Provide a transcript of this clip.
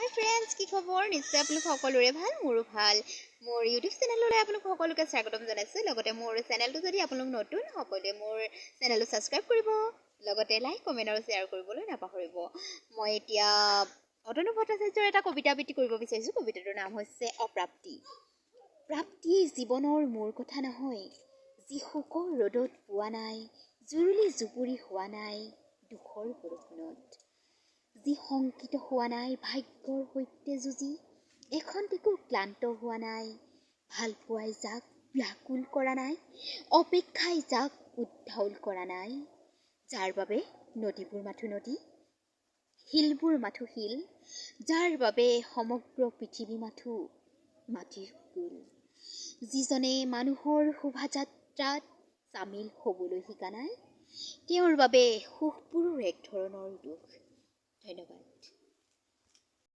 হাই friends, কি খবৰ? নিশ্চয় আপোনালোক সকলোৰে ভাল, মোৰো ভাল। মোৰ ইউটিউব চেনেললৈ আপোনালোক সকলোকে স্বাগতম জনাইছোঁ। লগতে মোৰ চেনেলটো যদি আপোনালোক নতুন, সকলোৱে মোৰ চেনেলটো ছাবস্ক্ৰাইব কৰিব, লগতে লাইক কমেণ্ট আৰু শ্বেয়াৰ কৰিবলৈ নাপাহৰিব। মই এতিয়া অতনু ভট্টাচাৰ্যৰ এটা কবিতা আবৃত্তি কৰিব বিচাৰিছোঁ। কবিতাটোৰ নাম হৈছে অপ্ৰাপ্তি। প্ৰাপ্তি জীৱনৰ মোৰ কথা নহয়, যি শোকৰ ৰ'দত পোৱা নাই, জুৰুলি জুপুৰি হোৱা নাই দুখৰ বৰষুণত, যি শংকিত হোৱা নাই ভাগ্যৰ সৈতে যুঁজি, এখন্তেকো ক্লান্ত হোৱা নাই, ভাল পোৱাই যাক ব্যাকুল কৰা নাই, অপেক্ষাই যাক উদ্ধাউল কৰা নাই, যাৰ বাবে নদীবোৰ মাথো নদী, শিলবোৰ মাথো শিল, যাৰ বাবে সমগ্ৰ পৃথিৱী মাথো মাটিৰ কুল, যিজনে মানুহৰ শোভাযাত্ৰাত চামিল হ'বলৈ শিকা নাই, তেওঁৰ বাবে সুখবোৰো এক ধৰণৰ দুখ। ধন্যবাদ।